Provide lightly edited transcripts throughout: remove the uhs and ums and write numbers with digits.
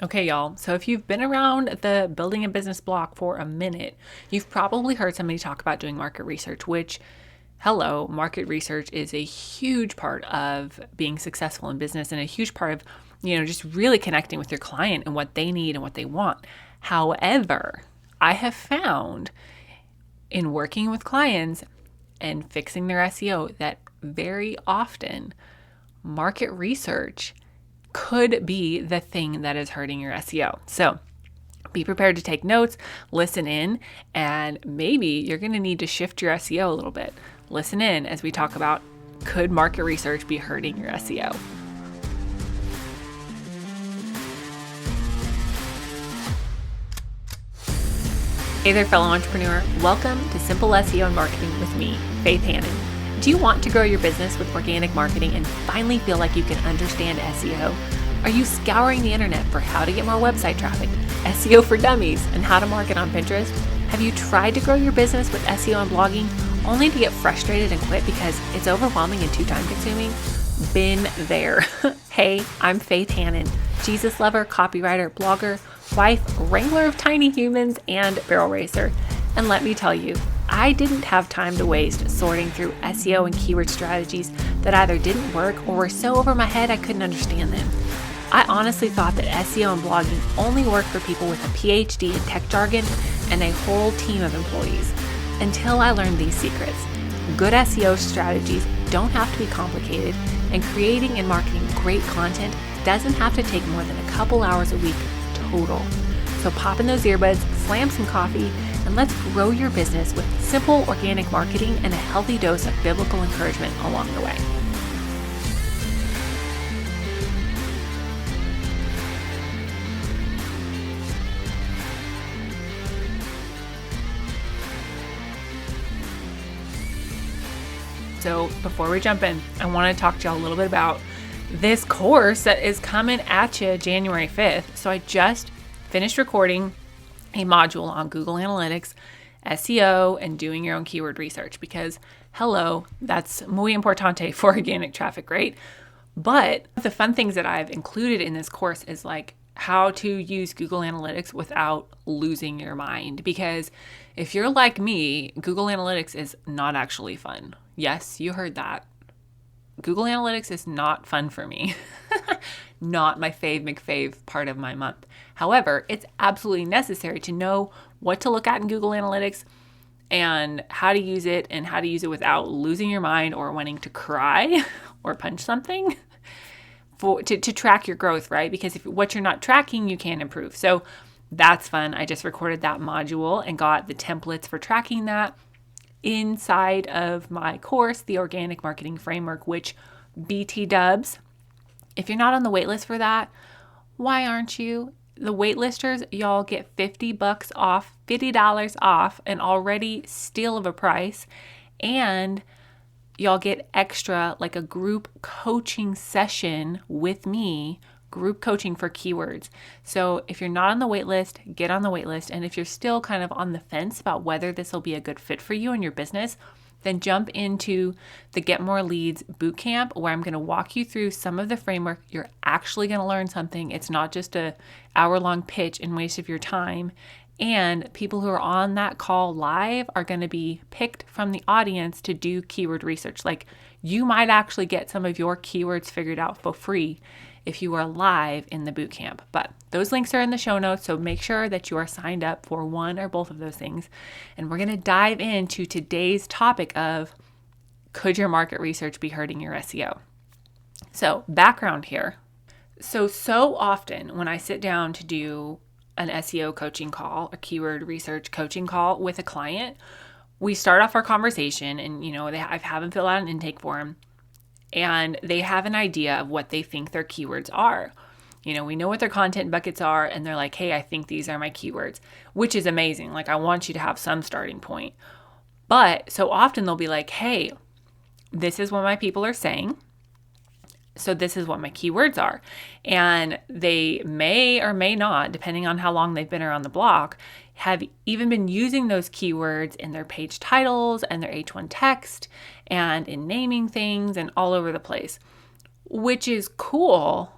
Okay, y'all. So if you've been around the building a business block for a minute, you've probably heard somebody talk about doing market research, which, hello, market research is a huge part of being successful in business and a huge part of, just really connecting with your client and what they need and what they want. However, I have found in working with clients and fixing their SEO that very often market research could be the thing that is hurting your SEO. So be prepared to take notes, listen in, and maybe you're going to need to shift your SEO a little bit. Listen in as we talk about, could market research be hurting your SEO? Hey there, fellow entrepreneur. Welcome to Simple SEO and Marketing with me, Faith Hannon. Do you want to grow your business with organic marketing and finally feel like you can understand SEO? Are you scouring the internet for how to get more website traffic, SEO for dummies, and how to market on Pinterest? Have you tried to grow your business with SEO and blogging only to get frustrated and quit because it's overwhelming and too time consuming? Been there. Hey, I'm Faith Hannon, Jesus lover, copywriter, blogger, wife, wrangler of tiny humans, and barrel racer. And let me tell you, I didn't have time to waste sorting through SEO and keyword strategies that either didn't work or were so over my head I couldn't understand them. I honestly thought that SEO and blogging only worked for people with a PhD in tech jargon and a whole team of employees, until I learned these secrets. Good SEO strategies don't have to be complicated, and creating and marketing great content doesn't have to take more than a couple hours a week total. So pop in those earbuds, slam some coffee, and let's grow your business with simple organic marketing and a healthy dose of biblical encouragement along the way. So before we jump in, I want to talk to y'all a little bit about this course that is coming at you January 5th. So I just finished recording a module on Google Analytics, SEO, and doing your own keyword research because, hello, that's muy importante for organic traffic, right? But the fun things that I've included in this course is like how to use Google Analytics without losing your mind. Because if you're like me, Google Analytics is not actually fun. Yes, you heard that. Google Analytics is not fun for me. Not my fave McFave part of my month. However, it's absolutely necessary to know what to look at in Google Analytics and how to use it without losing your mind or wanting to cry or punch something to track your growth, right? Because if what you're not tracking, you can't improve. So that's fun. I just recorded that module and got the templates for tracking that inside of my course, the Organic Marketing Framework, which BT dubs. If you're not on the waitlist for that, why aren't you? The waitlisters, y'all get $50 off, $50 off, an already steal of a price, and y'all get extra, like a group coaching session with me, group coaching for keywords. So if you're not on the wait list, get on the wait list. And if you're still kind of on the fence about whether this will be a good fit for you and your business, then jump into the Get More Leads Bootcamp, where I'm going to walk you through some of the framework. You're actually going to learn something. It's not just a hour-long pitch and waste of your time. And people who are on that call live are going to be picked from the audience to do keyword research. Like, you might actually get some of your keywords figured out for free if you are live in the bootcamp. But those links are in the show notes, so make sure that you are signed up for one or both of those things. And we're going to dive into today's topic of, could your market research be hurting your SEO? So background here. So often when I sit down to do an SEO coaching call, a keyword research coaching call with a client, we start off our conversation and, I have them fill out an intake form and they have an idea of what they think their keywords are. We know what their content buckets are and they're like, hey, I think these are my keywords, which is amazing. Like, I want you to have some starting point. But so often they'll be like, hey, this is what my people are saying. So this is what my keywords are. And they may or may not, depending on how long they've been around the block, have even been using those keywords in their page titles and their H1 text and in naming things and all over the place, which is cool.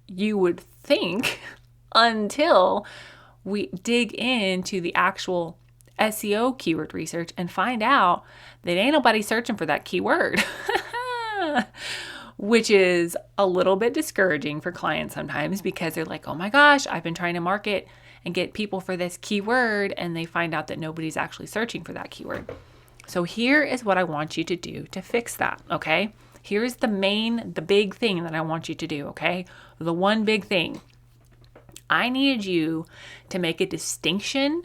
You would think, until we dig into the actual SEO keyword research and find out that ain't nobody searching for that keyword, which is a little bit discouraging for clients sometimes because they're like, oh my gosh, I've been trying to market and get people for this keyword, and they find out that nobody's actually searching for that keyword. So here is what I want you to do to fix that, okay? Here's the big thing that I want you to do, okay? The one big thing. I need you to make a distinction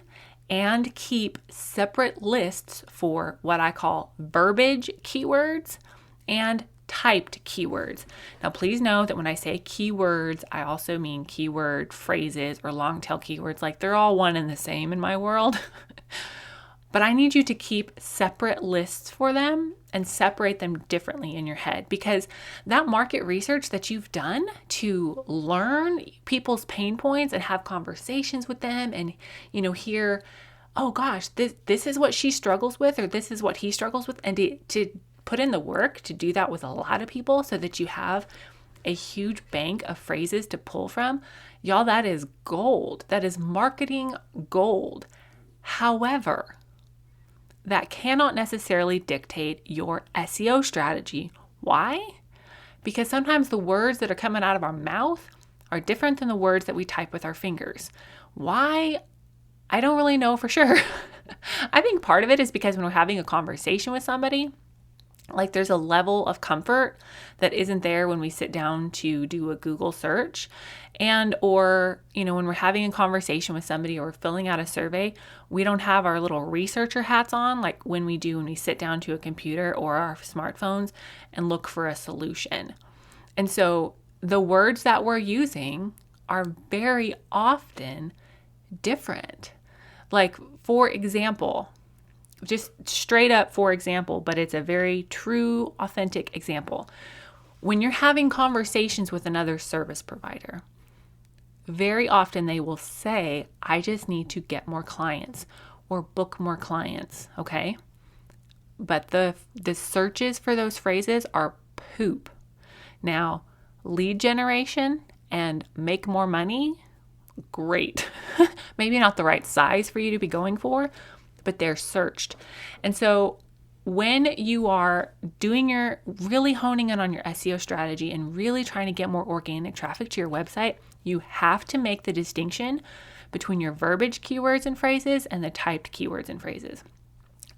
and keep separate lists for what I call verbiage keywords and typed keywords. Now, please know that when I say keywords, I also mean keyword phrases or long tail keywords. Like, they're all one and the same in my world. But I need you to keep separate lists for them and separate them differently in your head, because that market research that you've done to learn people's pain points and have conversations with them and, hear, oh gosh, this is what she struggles with, or this is what he struggles with, and to put in the work to do that with a lot of people so that you have a huge bank of phrases to pull from. Y'all, that is gold. That is marketing gold. However, that cannot necessarily dictate your SEO strategy. Why? Because sometimes the words that are coming out of our mouth are different than the words that we type with our fingers. Why? I don't really know for sure. I think part of it is because when we're having a conversation with somebody, like, there's a level of comfort that isn't there when we sit down to do a Google search, or when we're having a conversation with somebody or filling out a survey, we don't have our little researcher hats on like when we sit down to a computer or our smartphones and look for a solution. And so the words that we're using are very often different. Like, for example, just straight up, for example, but it's a very true, authentic example. When you're having conversations with another service provider, very often they will say, I just need to get more clients or book more clients, okay? But the searches for those phrases are poop. Now, lead generation and make more money, great. Maybe not the right size for you to be going for, but they're searched. And so when you are really honing in on your SEO strategy and really trying to get more organic traffic to your website, you have to make the distinction between your verbiage keywords and phrases and the typed keywords and phrases.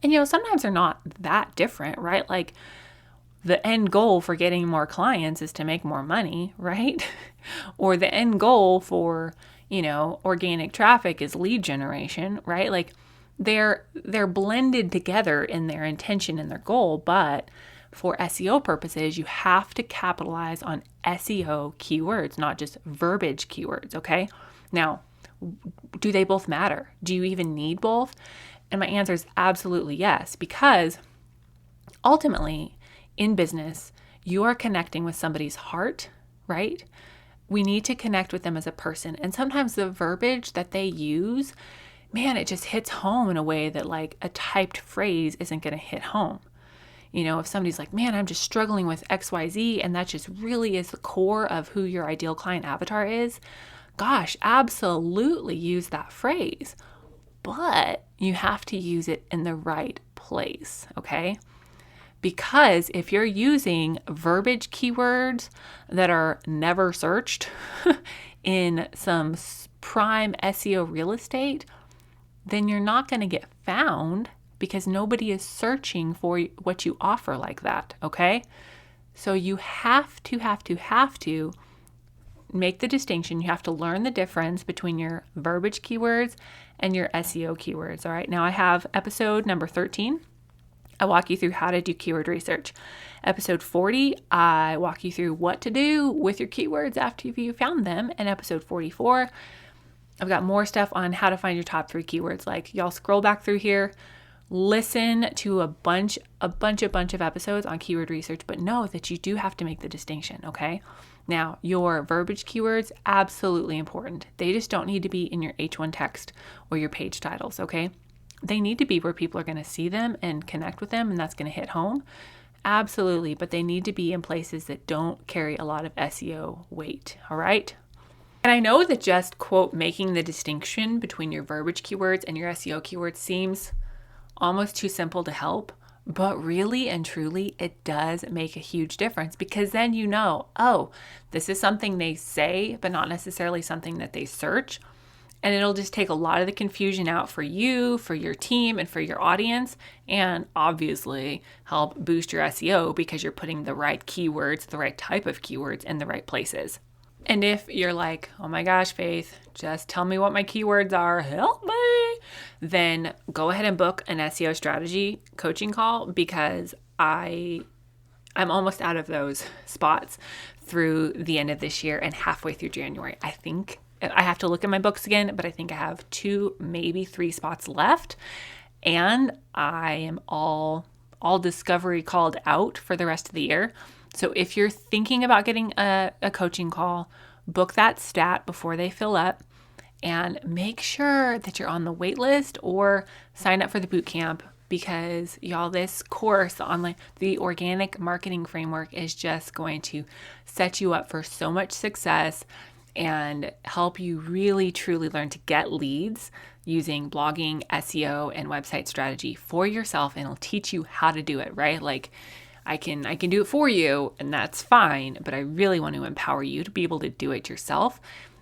And sometimes they're not that different, right? Like, the end goal for getting more clients is to make more money, right? Or the end goal for, organic traffic is lead generation, right? Like, they're blended together in their intention and their goal, but for SEO purposes, you have to capitalize on SEO keywords, not just verbiage keywords, okay? Now, do they both matter? Do you even need both? And my answer is absolutely yes, because ultimately, in business, you are connecting with somebody's heart, right? We need to connect with them as a person. And sometimes the verbiage that they use, man, it just hits home in a way that like a typed phrase isn't going to hit home. If somebody's like, man, I'm just struggling with XYZ, and that just really is the core of who your ideal client avatar is, gosh, absolutely use that phrase. But you have to use it in the right place, okay? Because if you're using verbiage keywords that are never searched in some prime SEO real estate, then you're not going to get found because nobody is searching for what you offer like that, okay? So you have to make the distinction. You have to learn the difference between your verbiage keywords and your SEO keywords, all right? Now I have episode number 13. I walk you through how to do keyword research. Episode 40, I walk you through what to do with your keywords after you found them. And episode 44, I've got more stuff on how to find your top 3 keywords. Like, y'all scroll back through here, listen to a bunch of episodes on keyword research, but know that you do have to make the distinction, okay? Now, your verbiage keywords, absolutely important. They just don't need to be in your H1 text or your page titles, okay? They need to be where people are going to see them and connect with them, and that's going to hit home. Absolutely, but they need to be in places that don't carry a lot of SEO weight, all right? And I know that just, quote, making the distinction between your verbiage keywords and your SEO keywords seems almost too simple to help, but really and truly, it does make a huge difference, because then you know, oh, this is something they say, but not necessarily something that they search. And it'll just take a lot of the confusion out for you, for your team, and for your audience, and obviously help boost your SEO because you're putting the right keywords, the right type of keywords in the right places. And if you're like, oh my gosh, Faith, just tell me what my keywords are, help me, then go ahead and book an SEO strategy coaching call, because I'm almost out of those spots through the end of this year and halfway through January. I think I have to look at my books again, but I think I have 2, maybe 3 spots left, and I am all discovery called out for the rest of the year. So if you're thinking about getting a coaching call, book that stat before they fill up, and make sure that you're on the wait list or sign up for the boot camp, because y'all, this course on the organic marketing framework is just going to set you up for so much success and help you really truly learn to get leads using blogging, SEO, and website strategy for yourself. And it'll teach you how to do it, right? Like I can do it for you, and that's fine, but I really want to empower you to be able to do it yourself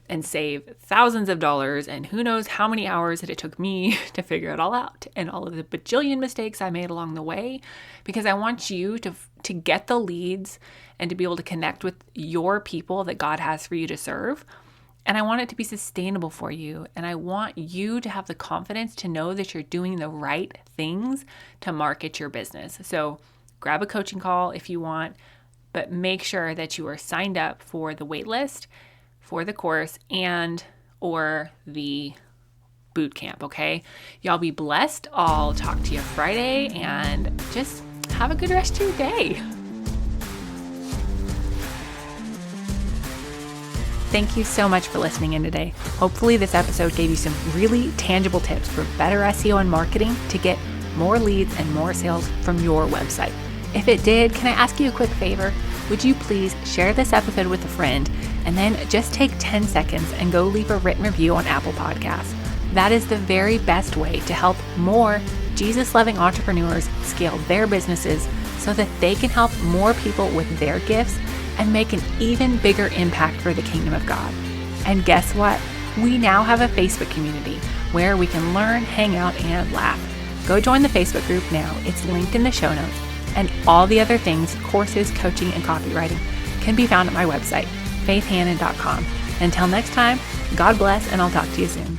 and save thousands of dollars, and who knows how many hours that it took me to figure it all out, and all of the bajillion mistakes I made along the way, because I want you to get the leads and to be able to connect with your people that God has for you to serve. And I want it to be sustainable for you. And I want you to have the confidence to know that you're doing the right things to market your business. So grab a coaching call if you want, but make sure that you are signed up for the wait list for the course and or the boot camp, okay? Y'all be blessed. I'll talk to you Friday, and just have a good rest of your day. Thank you so much for listening in today. Hopefully this episode gave you some really tangible tips for better SEO and marketing to get more leads and more sales from your website. If it did, can I ask you a quick favor? Would you please share this episode with a friend, and then just take 10 seconds and go leave a written review on Apple Podcasts. That is the very best way to help more Jesus-loving entrepreneurs scale their businesses so that they can help more people with their gifts and make an even bigger impact for the kingdom of God. And guess what? We now have a Facebook community where we can learn, hang out, and laugh. Go join the Facebook group now. It's linked in the show notes. And all the other things, courses, coaching, and copywriting, can be found at my website, faithhannon.com. Until next time, God bless, and I'll talk to you soon.